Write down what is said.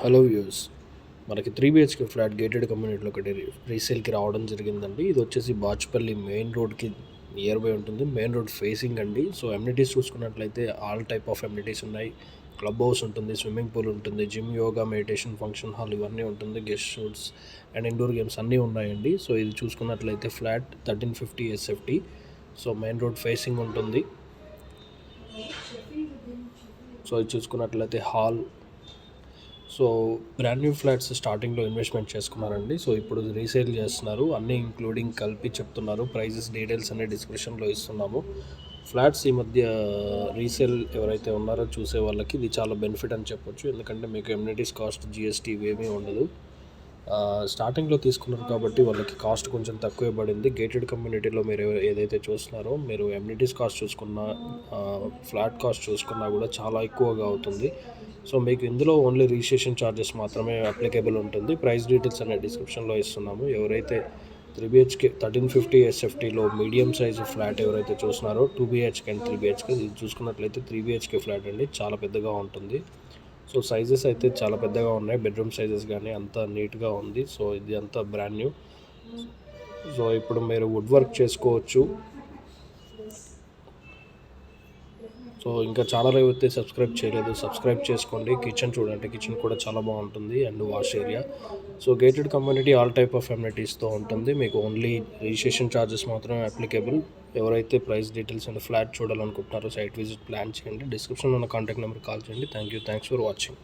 Hello views, మనకి 3 BHK flat gated కమ్యూనిటీలో ఒకటి రీసేల్కి రావడం జరిగిందండి. ఇది వచ్చేసి బాచుపల్లి మెయిన్ రోడ్కి నియర్ బై ఉంటుంది. మెయిన్ రోడ్ ఫేసింగ్ అండి. సో ఎమ్యూనిటీస్ చూసుకున్నట్లయితే ఆల్ టైప్ ఆఫ్ ఎమ్యూనిటీస్ ఉన్నాయి. క్లబ్ హౌస్ ఉంటుంది, స్విమ్మింగ్ పూల్ ఉంటుంది, gym, yoga, meditation, function hall ఇవన్నీ ఉంటుంది. Guest suites and indoor games అన్నీ ఉన్నాయండి. సో ఇది చూసుకున్నట్లయితే flat 1350 SFT. So main road facing ఉంటుంది. సో ఇది చూసుకున్నట్లయితే hall. So brand new flats స్టార్టింగ్లో ఇన్వెస్ట్మెంట్ చేసుకున్నారండి. సో ఇప్పుడు రీసేల్ చేస్తున్నారు, అన్నీ ఇంక్లూడింగ్ కలిపి చెప్తున్నారు. ప్రైజెస్ డీటెయిల్స్ అనే డిస్క్రిప్షన్లో ఇస్తున్నాము. ఫ్లాట్స్ ఈ మధ్య రీసేల్ ఎవరైతే ఉన్నారో చూసే వాళ్ళకి ఇది చాలా బెనిఫిట్ అని చెప్పొచ్చు. ఎందుకంటే మీకు ఎమ్యూనిటీస్ కాస్ట్, GST ఇవేమీ ఉండదు. స్టార్టింగ్లో తీసుకున్నారు కాబట్టి వాళ్ళకి కాస్ట్ కొంచెం తక్కువే పడింది. గేటెడ్ కమ్యూనిటీలో మీరు ఏదైతే చూస్తున్నారో, మీరు ఎమ్యూనిటీస్ కాస్ట్ చూసుకున్నా, ఫ్లాట్ కాస్ట్ చూసుకున్నా కూడా చాలా ఎక్కువగా అవుతుంది. సో మీకు ఇందులో ఓన్లీ రిజిస్ట్రేషన్ ఛార్జెస్ మాత్రమే అప్లికేబుల్ ఉంటుంది. ప్రైస్ డీటెయిల్స్ అనే డిస్క్రిప్షన్లో ఇస్తున్నాము. ఎవరైతే 3 BHK 1350 SFTలో మీడియం సైజు ఫ్లాట్ ఎవరైతే చూస్తున్నారో, 2 BHK అండ్ 3 BHK ఇది చూసుకున్నట్లయితే 3 BHK ఫ్లాట్ అండి, చాలా పెద్దగా ఉంటుంది. సో సైజెస్ అయితే చాలా పెద్దగా ఉన్నాయి. బెడ్రూమ్ సైజెస్ కానీ అంతా నీట్గా ఉంది. సో ఇది అంతా బ్రాండ్ న్యూ. సో ఇప్పుడు మీరు వుడ్ వర్క్ చేసుకోవచ్చు. సో ఇంకా ఛానల్ అయితే సబ్స్క్రైబ్ చేయలేదు, సబ్స్క్రైబ్ చేసుకోండి. కిచెన్ చూడండి, కిచెన్ కూడా చాలా బాగుంటుంది and wash area. So gated community all type of ఎమ్యూనిటీస్తో ఉంటుంది. మీకు ఓన్లీ రిజిస్ట్రేషన్ ఛార్జెస్ మాత్రమే అప్లికేబుల్. ఎవరైతే ప్రైస్ డీటెయిల్స్ అండ్ ఫ్లాట్ చూడాలనుకుంటున్నారో సైట్ విజిట్ ప్లాన్ చేయండి. డిస్క్రిప్షన్లో ఉన్న కాంటాక్ట్ నెంబర్ కాల్ చేయండి. Thanks for watching.